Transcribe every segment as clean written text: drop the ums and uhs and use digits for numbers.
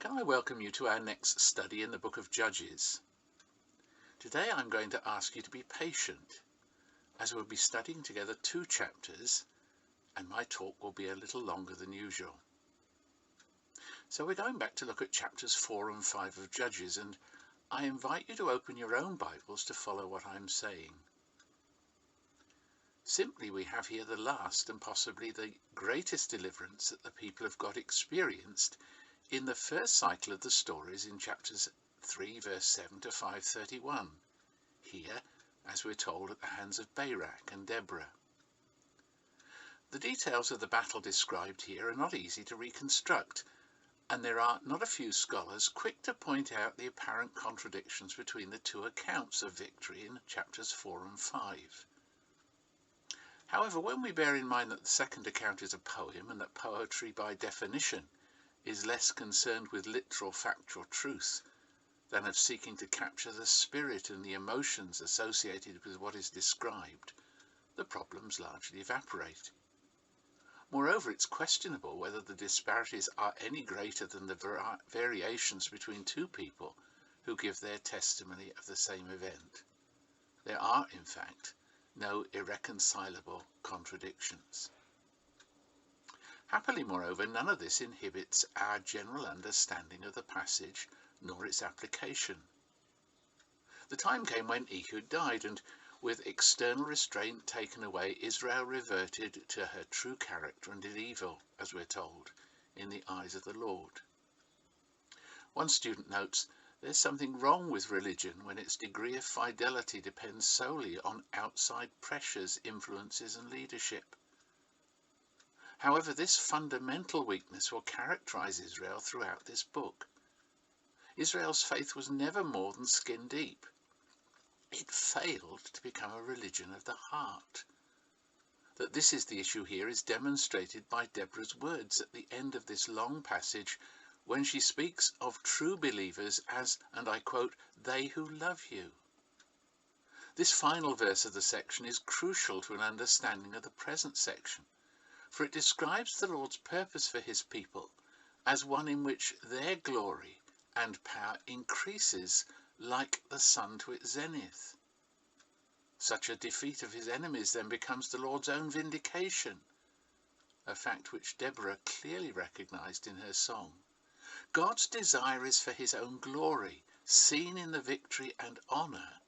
Can I welcome you to our next study in the book of Judges? Today I'm going to ask you to be patient, as we'll be studying together 2 chapters, and my talk will be a little longer than usual. So we're going back to look at chapters 4 and 5 of Judges, and I invite you to open your own Bibles to follow what I'm saying. Simply, we have here the last and possibly the greatest deliverance that the people of God experienced in the first cycle of the stories in chapters 3 verse 7 to 5:31, here, as we're told, at the hands of Barak and Deborah. The details of the battle described here are not easy to reconstruct, and there are not a few scholars quick to point out the apparent contradictions between the 2 accounts of victory in chapters 4 and 5. However, when we bear in mind that the second account is a poem, and that poetry by definition is less concerned with literal factual truth than of seeking to capture the spirit and the emotions associated with what is described, the problems largely evaporate. Moreover, it's questionable whether the disparities are any greater than the variations between 2 people who give their testimony of the same event. There are, in fact, no irreconcilable contradictions. Happily, moreover, none of this inhibits our general understanding of the passage, nor its application. The time came when Ehud died, and with external restraint taken away, Israel reverted to her true character and did evil, as we're told, in the eyes of the Lord. One student notes, there's something wrong with religion when its degree of fidelity depends solely on outside pressures, influences and leadership. However, this fundamental weakness will characterize Israel throughout this book. Israel's faith was never more than skin deep. It failed to become a religion of the heart. That this is the issue here is demonstrated by Deborah's words at the end of this long passage, when she speaks of true believers as, and I quote, "they who love you." This final verse of the section is crucial to an understanding of the present section, for it describes the Lord's purpose for his people as one in which their glory and power increases like the sun to its zenith. Such a defeat of his enemies then becomes the Lord's own vindication, a fact which Deborah clearly recognized in her song. God's desire is for his own glory, seen in the victory and honor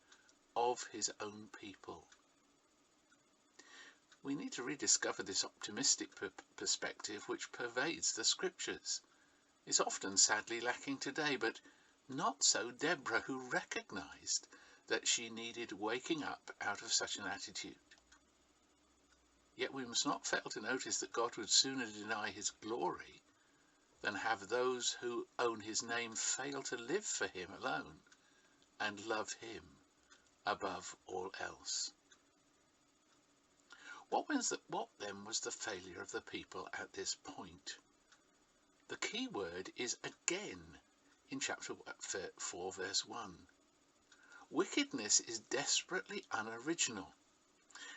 of his own people. We need to rediscover this optimistic perspective which pervades the scriptures. It's often sadly lacking today, but not so Deborah, who recognized that she needed waking up out of such an attitude. Yet we must not fail to notice that God would sooner deny his glory than have those who own his name fail to live for him alone and love him above all else. What then was the failure of the people at this point? The key word is again in chapter 4 verse 1. Wickedness is desperately unoriginal,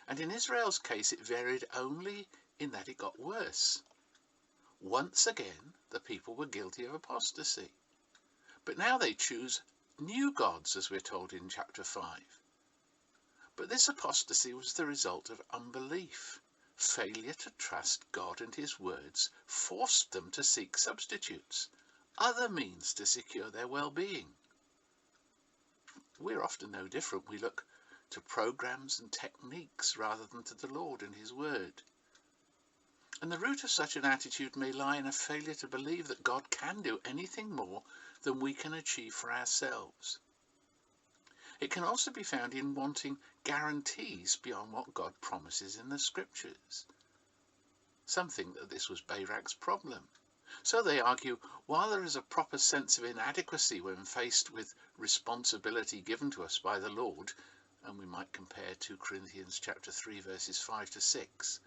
and in Israel's case it varied only in that it got worse. Once again, the people were guilty of apostasy, but now they choose new gods, as we're told in chapter 5. But this apostasy was the result of unbelief. Failure to trust God and his words forced them to seek substitutes, other means to secure their well-being. We're often no different. We look to programs and techniques rather than to the Lord and his word. And the root of such an attitude may lie in a failure to believe that God can do anything more than we can achieve for ourselves. It can also be found in wanting guarantees beyond what God promises in the scriptures. Some think that this was Barak's problem. So they argue, while there is a proper sense of inadequacy when faced with responsibility given to us by the Lord, and we might compare 2 Corinthians chapter 3 verses 5 to 6,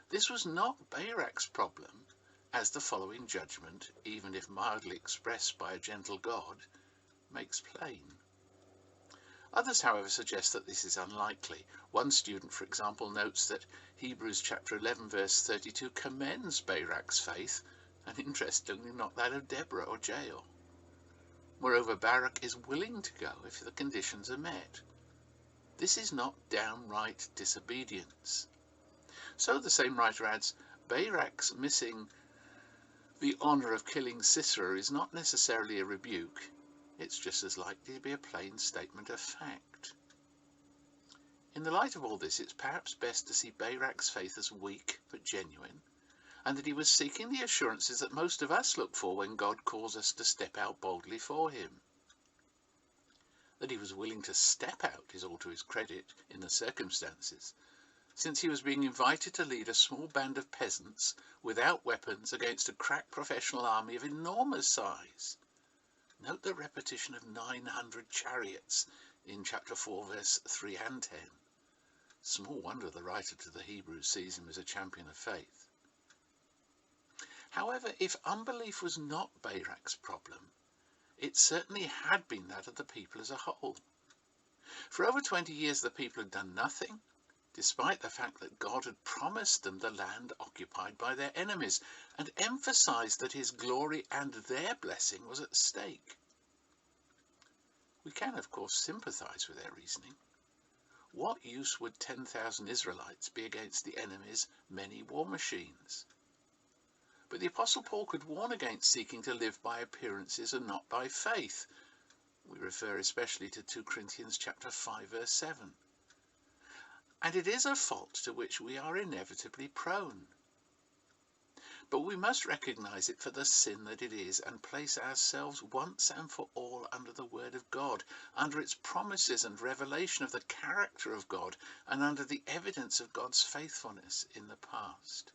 this was not Barak's problem, as the following judgment, even if mildly expressed by a gentle God, makes plain. Others, however, suggest that this is unlikely. One student, for example, notes that Hebrews chapter 11 verse 32 commends Barak's faith, and interestingly not that of Deborah or Jael. Moreover, Barak is willing to go if the conditions are met. This is not downright disobedience. So the same writer adds, Barak's missing the honour of killing Sisera is not necessarily a rebuke. It's just as likely to be a plain statement of fact. In the light of all this, it's perhaps best to see Barak's faith as weak but genuine, and that he was seeking the assurances that most of us look for when God calls us to step out boldly for him. That he was willing to step out is all to his credit in the circumstances, since he was being invited to lead a small band of peasants without weapons against a crack professional army of enormous size. Note the repetition of 900 chariots in chapter 4 verse 3 and 10. Small wonder the writer to the Hebrews sees him as a champion of faith. However, if unbelief was not Barak's problem, it certainly had been that of the people as a whole. For over 20 years the people had done nothing, despite the fact that God had promised them the land occupied by their enemies, and emphasized that his glory and their blessing was at stake. We can, of course, sympathize with their reasoning. What use would 10,000 Israelites be against the enemy's many war machines? But the Apostle Paul could warn against seeking to live by appearances and not by faith. We refer especially to 2 Corinthians chapter 5 verse 7. And it is a fault to which we are inevitably prone. But we must recognize it for the sin that it is and place ourselves once and for all under the Word of God, under its promises and revelation of the character of God, and under the evidence of God's faithfulness in the past.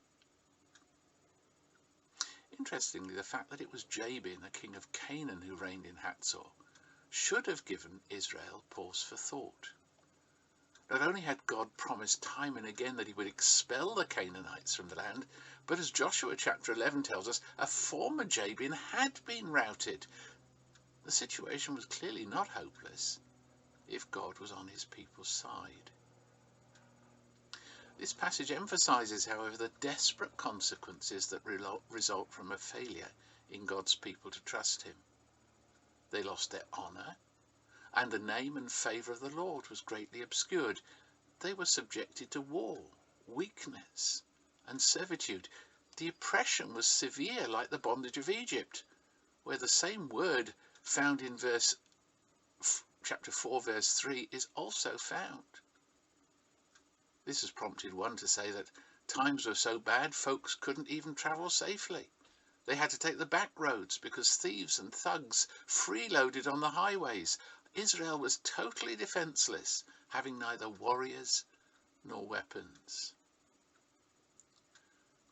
Interestingly, the fact that it was Jabin, a king of Canaan, who reigned in Hatzor, should have given Israel pause for thought. Not only had God promised time and again that he would expel the Canaanites from the land, but as Joshua chapter 11 tells us, a former Jabin had been routed. The situation was clearly not hopeless if God was on his people's side. This passage emphasizes, however, the desperate consequences that result from a failure in God's people to trust him. They lost their honor, and the name and favour of the Lord was greatly obscured. They were subjected to war, weakness, and servitude. The oppression was severe, like the bondage of Egypt, where the same word found in chapter 4 verse 3 is also found. This has prompted one to say that times were so bad folks couldn't even travel safely. They had to take the back roads because thieves and thugs freeloaded on the highways. Israel was totally defenseless, having neither warriors nor weapons.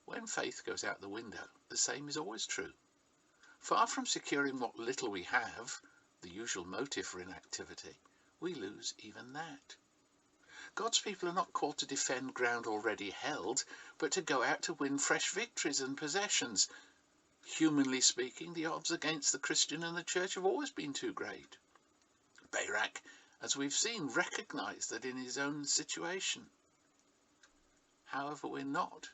When faith goes out the window, the same is always true. Far from securing what little we have, the usual motive for inactivity, we lose even that. God's people are not called to defend ground already held, but to go out to win fresh victories and possessions. Humanly speaking, the odds against the Christian and the church have always been too great. Barak, as we've seen, recognized that in his own situation. However, we're not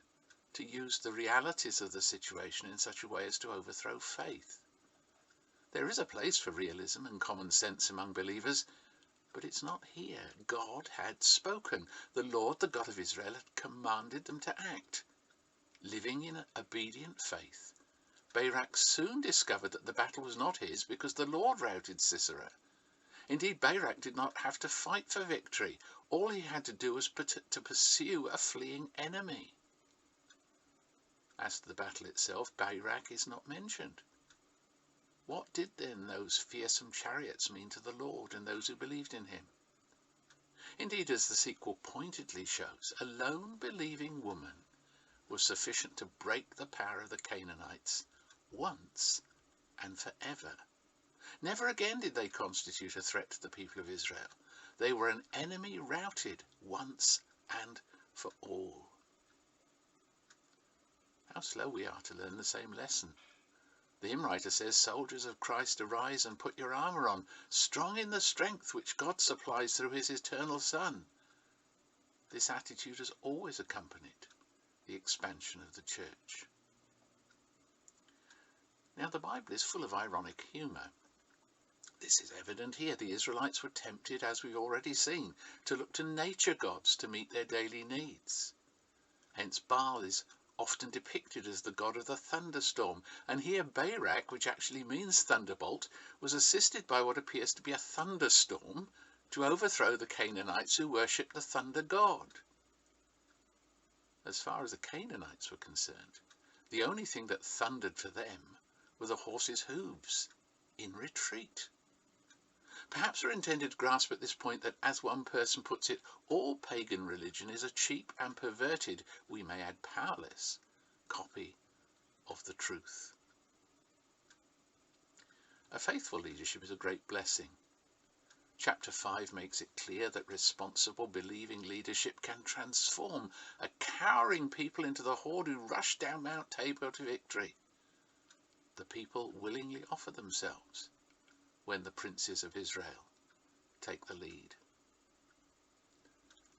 to use the realities of the situation in such a way as to overthrow faith. There is a place for realism and common sense among believers, but it's not here. God had spoken. The Lord, the God of Israel, had commanded them to act. Living in obedient faith, Barak soon discovered that the battle was not his because the Lord routed Sisera. Indeed, Barak did not have to fight for victory. All he had to do was to pursue a fleeing enemy. As to the battle itself, Barak is not mentioned. What did then those fearsome chariots mean to the Lord and those who believed in him? Indeed, as the sequel pointedly shows, a lone believing woman was sufficient to break the power of the Canaanites once and forever. Never again did they constitute a threat to the people of Israel. They were an enemy routed once and for all. How slow we are to learn the same lesson. The hymn writer says, "Soldiers of Christ, arise and put your armour on, strong in the strength which God supplies through his eternal Son." This attitude has always accompanied the expansion of the church. Now, the Bible is full of ironic humour. This is evident here. The Israelites were tempted, as we've already seen, to look to nature gods to meet their daily needs. Hence Baal is often depicted as the god of the thunderstorm, and here Barak, which actually means thunderbolt, was assisted by what appears to be a thunderstorm to overthrow the Canaanites who worshipped the thunder god. As far as the Canaanites were concerned, the only thing that thundered for them were the horses' hooves in retreat. Perhaps we're intended to grasp at this point that, as one person puts it, all pagan religion is a cheap and perverted, we may add powerless, copy of the truth. A faithful leadership is a great blessing. Chapter 5 makes it clear that responsible, believing leadership can transform a cowering people into the horde who rush down Mount Tabor to victory. The people willingly offer themselves when the princes of Israel take the lead.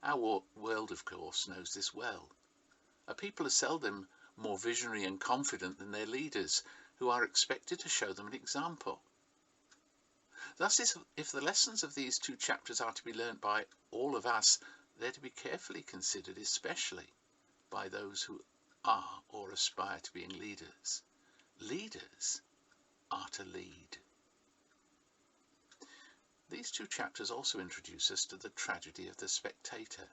Our world, of course, knows this well. A people are seldom more visionary and confident than their leaders, who are expected to show them an example. Thus, if the lessons of these 2 chapters are to be learnt by all of us, they're to be carefully considered, especially by those who are or aspire to being leaders. Leaders are to lead. These 2 chapters also introduce us to the tragedy of the spectator.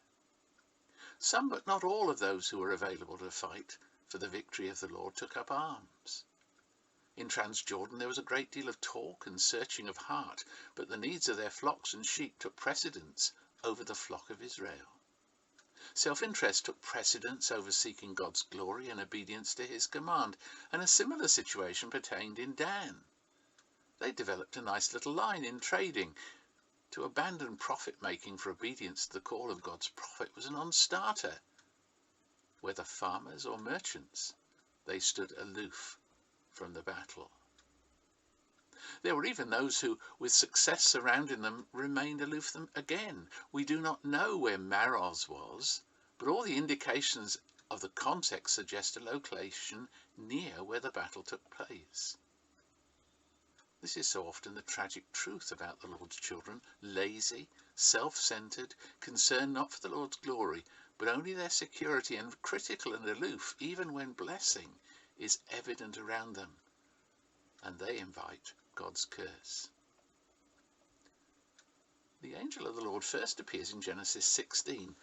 Some, but not all, of those who were available to fight for the victory of the Lord took up arms. In Transjordan there was a great deal of talk and searching of heart, but the needs of their flocks and sheep took precedence over the flock of Israel. Self-interest took precedence over seeking God's glory and obedience to his command, and a similar situation pertained in Dan. They developed a nice little line in trading. To abandon profit-making for obedience to the call of God's prophet was a non-starter. Whether farmers or merchants, they stood aloof from the battle. There were even those who, with success surrounding them, remained aloof them again. We do not know where Maros was, but all the indications of the context suggest a location near where the battle took place. This is so often the tragic truth about the Lord's children: lazy, self-centered, concerned not for the Lord's glory, but only their security, and critical and aloof even when blessing is evident around them, and they invite God's curse. The angel of the Lord first appears in Genesis 16.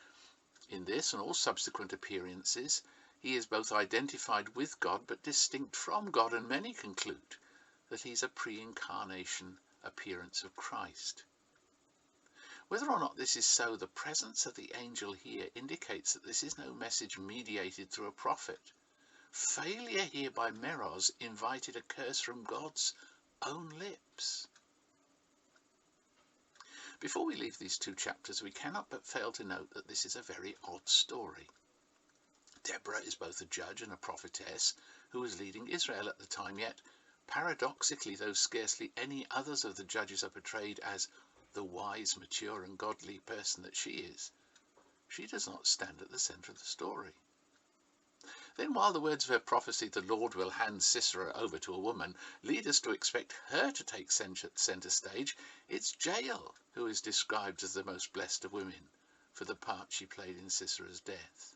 In this and all subsequent appearances, he is both identified with God but distinct from God, and many conclude that he's a pre-incarnation appearance of Christ. Whether or not this is so, the presence of the angel here indicates that this is no message mediated through a prophet. Failure here by Meroz invited a curse from God's own lips. Before we leave these 2 chapters, we cannot but fail to note that this is a very odd story. Deborah is both a judge and a prophetess who was leading Israel at the time, yet paradoxically, though scarcely any others of the judges are portrayed as the wise, mature and godly person that she is, she does not stand at the centre of the story. Then, while the words of her prophecy, "The Lord will hand Sisera over to a woman," lead us to expect her to take centre stage, it's Jael who is described as the most blessed of women for the part she played in Sisera's death.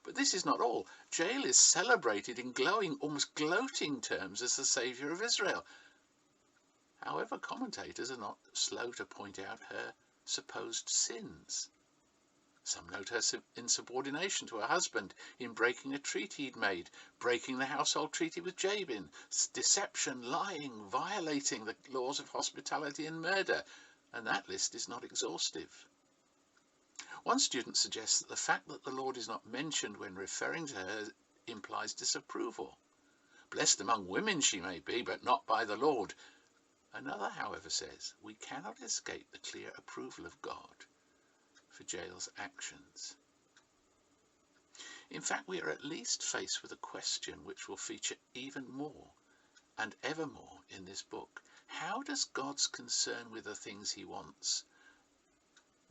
But this is not all. Jael is celebrated in glowing, almost gloating terms as the saviour of Israel. However, commentators are not slow to point out her supposed sins. Some note her insubordination to her husband in breaking a treaty he'd made, breaking the household treaty with Jabin, deception, lying, violating the laws of hospitality and murder, and that list is not exhaustive. One student suggests that the fact that the Lord is not mentioned when referring to her implies disapproval. Blessed among women she may be, but not by the Lord. Another, however, says we cannot escape the clear approval of God for Jael's actions. In fact, we are at least faced with a question which will feature even more and evermore in this book. How does God's concern with the things he wants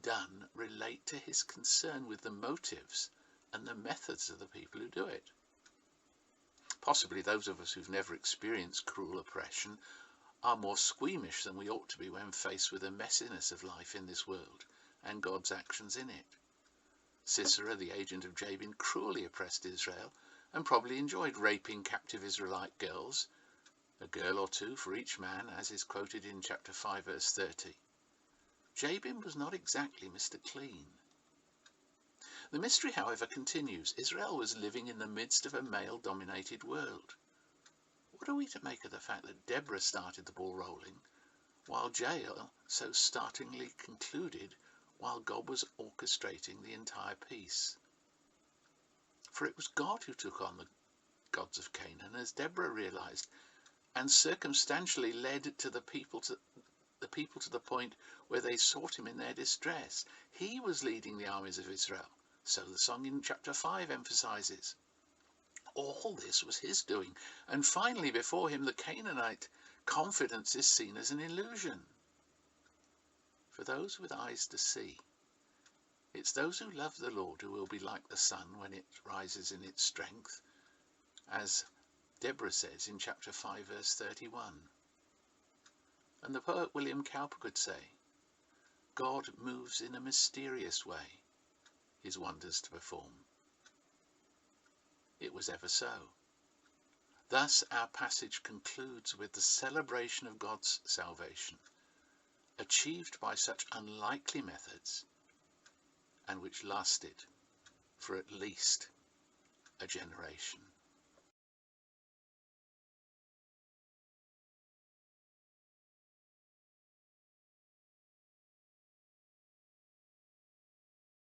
done relate to his concern with the motives and the methods of the people who do it? Possibly those of us who've never experienced cruel oppression are more squeamish than we ought to be when faced with the messiness of life in this world and God's actions in it. Sisera, the agent of Jabin, cruelly oppressed Israel and probably enjoyed raping captive Israelite girls, a girl or two for each man, as is quoted in chapter 5 verse 30. Jabin was not exactly Mr. Clean. The mystery, however, continues. Israel was living in the midst of a male-dominated world. What are we to make of the fact that Deborah started the ball rolling, while Jael so startlingly concluded while God was orchestrating the entire piece? For it was God who took on the gods of Canaan, as Deborah realized, and circumstantially led the people to the point where they sought him in their distress. He was leading the armies of Israel, so the song in chapter 5 emphasizes. All this was his doing, and finally before him the Canaanite confidence is seen as an illusion. For those with eyes to see, it's those who love the Lord who will be like the sun when it rises in its strength, as Deborah says in chapter 5 verse 31. And the poet William Cowper could say, God moves in a mysterious way his wonders to perform. It was ever so. Thus our passage concludes with the celebration of God's salvation, achieved by such unlikely methods, and which lasted for at least a generation.